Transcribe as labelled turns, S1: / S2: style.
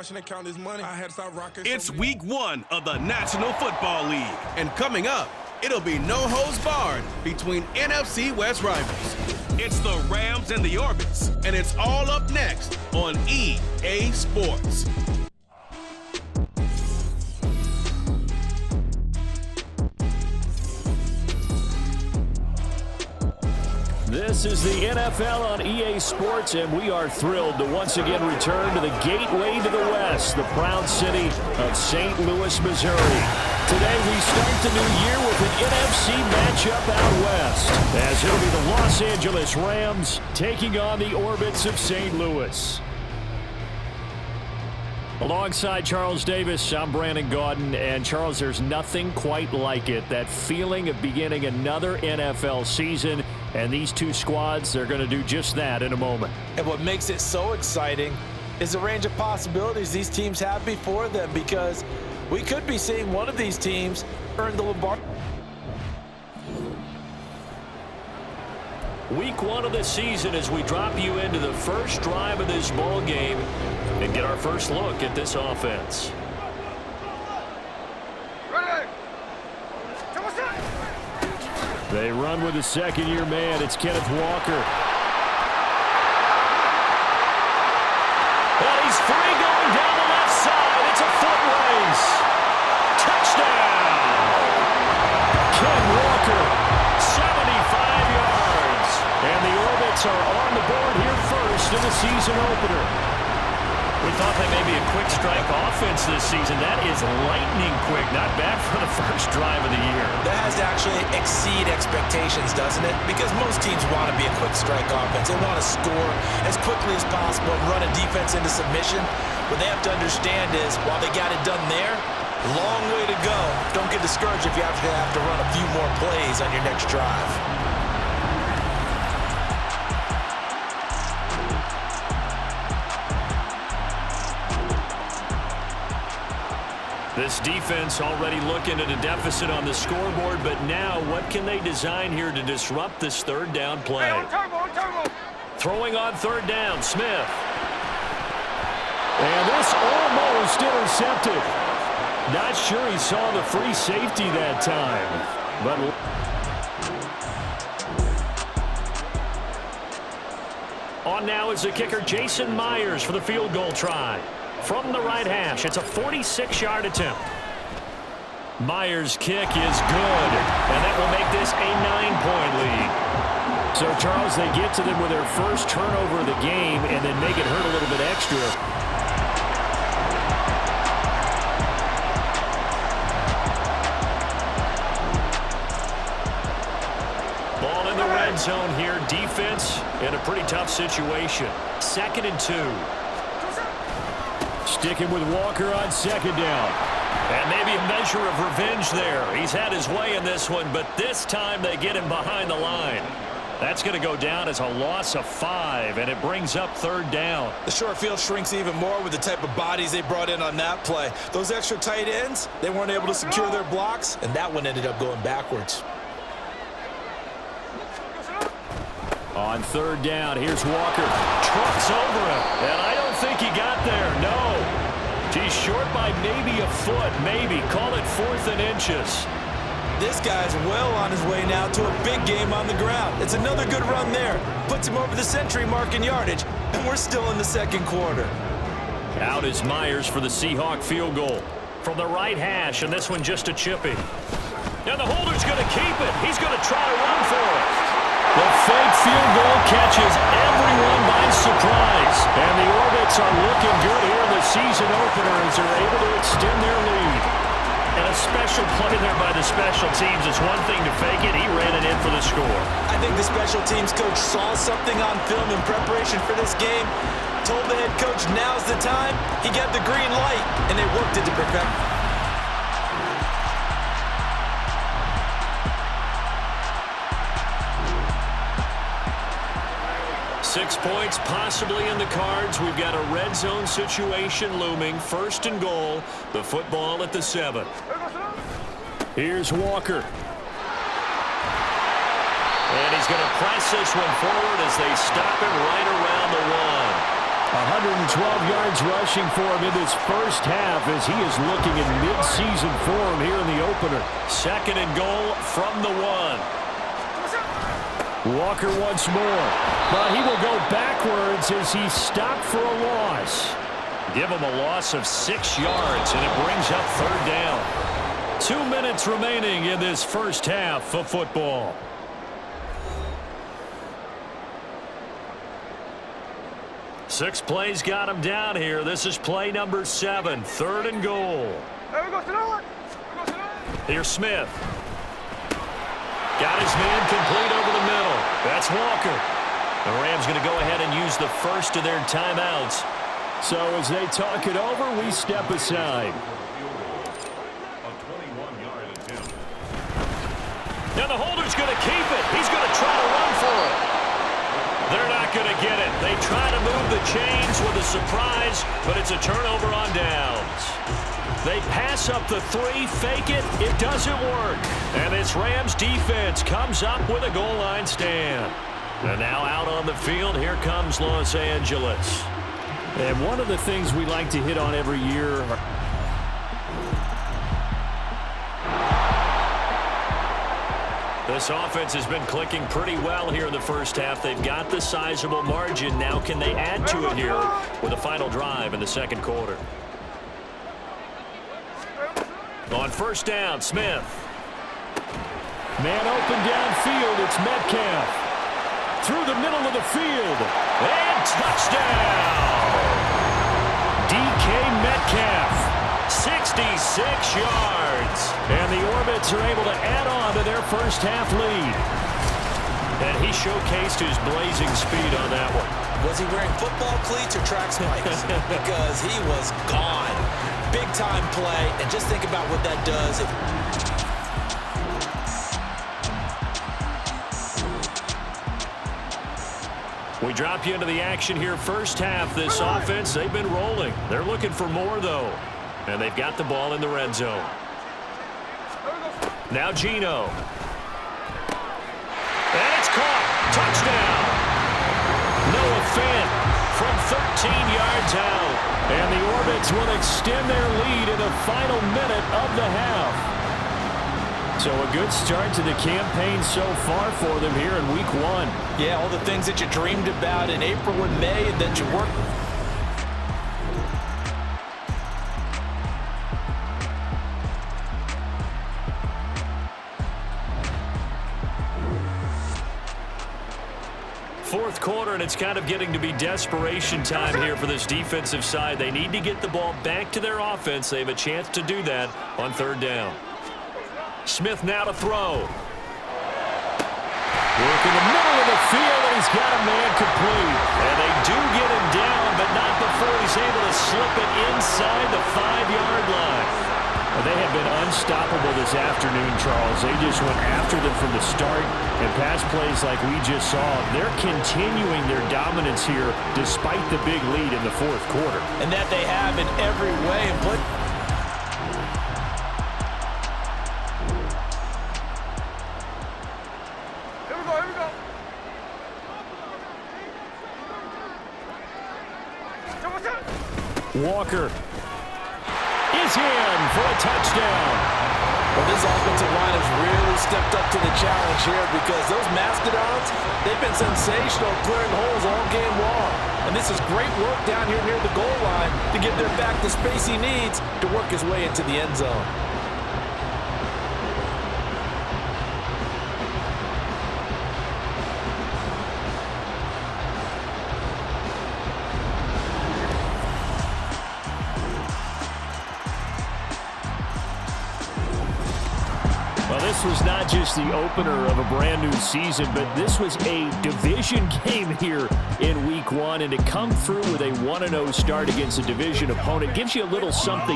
S1: Washington count his money. I had to start rocking.
S2: It's week 1 of the National Football League. And coming up, it'll be no holds barred between NFC West rivals. It's the Rams and the Orbits, and it's all up next on EA Sports.
S3: This is the NFL on EA Sports, and we are thrilled to once again return to the gateway to the West, the proud city of St. Louis, Missouri. Today we start the new year with an NFC matchup out west, as it'll be the Los Angeles Rams taking on the Orbits of St. Louis. Alongside Charles Davis, I'm Brandon Gaudin, and Charles, there's nothing quite like it. That feeling of beginning another NFL season, and these two squads, they're going to do just that in a moment.
S4: And what makes it so exciting is the range of possibilities these teams have before them, because we could be seeing one of these teams earn the Lombardi.
S3: Week 1 of the season as we drop you into the first drive of this ball game and get our first look at this offense. They run with a second-year man. It's Kenneth Walker. And he's free going down the left side. It's a foot race. Touchdown! Ken Walker, 75 yards. And the Orbits are on the board here first in the season opener. We thought that may be a quick strike offense this season. That is lightning quick. Not bad for the first drive of the year.
S4: That has to actually exceed expectations, doesn't it? Because most teams want to be a quick strike offense. They want to score as quickly as possible and run a defense into submission. What they have to understand is, while they got it done there, long way to go. Don't get discouraged if you have to run a few more plays on your next drive.
S3: This defense already looking at a deficit on the scoreboard, but now what can they design here to disrupt this third down play? Throwing on third down, Smith. And this almost intercepted. Not sure he saw the free safety that time. But on now is the kicker, Jason Myers, for the field goal try. From the right hash, it's a 46-yard attempt. Myers' kick is good, and that will make this a 9-point lead. So, Charles, they get to them with their first turnover of the game and then make it hurt a little bit extra. Ball in the red zone here. Defense in a pretty tough situation. 2nd and 2. Sticking with Walker on second down. And maybe a measure of revenge there. He's had his way in this one, but this time they get him behind the line. That's going to go down as a loss of 5, and it brings up third down.
S4: The short field shrinks even more with the type of bodies they brought in on that play. Those extra tight ends, they weren't able to secure their blocks, and that one ended up going backwards.
S3: On third down, here's Walker. Trucks over him, and I don't think he got there, no. He's short by maybe a foot, maybe. Call it 4th and inches.
S4: This guy's well on his way now to a big game on the ground. It's another good run there. Puts him over the century mark in yardage, and we're still in the second quarter.
S3: Out is Myers for the Seahawk field goal. From the right hash, and this one just a chippy. And the holder's going to keep it. He's going to try to run for it. The fake field goal catches everyone by surprise. And the Orbits are looking good here in the season opener as they're able to extend their lead. And a special play there by the special teams. It's one thing to fake it. He ran it in for the score.
S4: I think the special teams coach saw something on film in preparation for this game, told the head coach now's the time. He got the green light, and they worked it to perfect.
S3: 6 points possibly in the cards. We've got a red zone situation looming. 1st and goal. The football at the 7. Here's Walker. And he's going to press this one forward as they stop him right around the 1. 112 yards rushing for him in this first half as he is looking in mid-season form here in the opener. 2nd and goal from the 1. Walker once more, but he will go backwards as he's stopped for a loss. Give him a loss of 6 yards, and it brings up 3rd down. 2 minutes remaining in this first half of football. Six plays got him down here. This is play number 7, 3rd and goal. Here's Smith. Got his man complete over the middle. That's Walker. The Rams going to go ahead and use the first of their timeouts. So as they talk it over, we step aside. Now the holder's going to keep it. He's going to try to run for it. They're not going to get it. They try to move the chains with a surprise, but it's a turnover on downs. They pass up the 3, fake it. It doesn't work. And this Rams defense comes up with a goal line stand. And now out on the field, here comes Los Angeles. And one of the things we like to hit on every year this offense has been clicking pretty well here in the first half. They've got the sizable margin. Now can they add to it here with a final drive in the 2nd quarter? On 1st down, Smith. Man open downfield. It's Metcalf. Through the middle of the field. And touchdown! DK Metcalf. 66 yards. And the Orbits are able to add on to their first half lead. And he showcased his blazing speed on that one.
S4: Was he wearing football cleats or track spikes? Because he was gone. Big time play. And just think about what that does.
S3: We drop you into the action here first half. This offense, they've been rolling. They're looking for more, though. And they've got the ball in the red zone. Now Geno. And it's caught. Touchdown. Noah Fant from 13 yards out. And the Orbits will extend their lead in the final minute of the half. So a good start to the campaign so far for them here in week 1.
S4: Yeah, all the things that you dreamed about in April and May and that you worked.
S3: Fourth quarter, and it's kind of getting to be desperation time here for this defensive side. They need to get the ball back to their offense. They have a chance to do that on 3rd down. Smith now to throw. Work in the middle of the field, and he's got a man complete. And they do get him down, but not before he's able to slip it inside the 5-yard line. Well, they have been unstoppable this afternoon, Charles. They just went after them from the start, and pass plays like we just saw. They're continuing their dominance here despite the big lead in the 4th quarter.
S4: And that they have in every way. But
S3: Walker is in for a touchdown.
S4: Well, this offensive line has really stepped up to the challenge here because those Mastodons, they've been sensational clearing holes all game long. And this is great work down here near the goal line to give their back the space he needs to work his way into the end zone.
S3: This was not just the opener of a brand new season, but this was a division game here in week 1, and to come through with a 1-0 start against a division opponent gives you a little something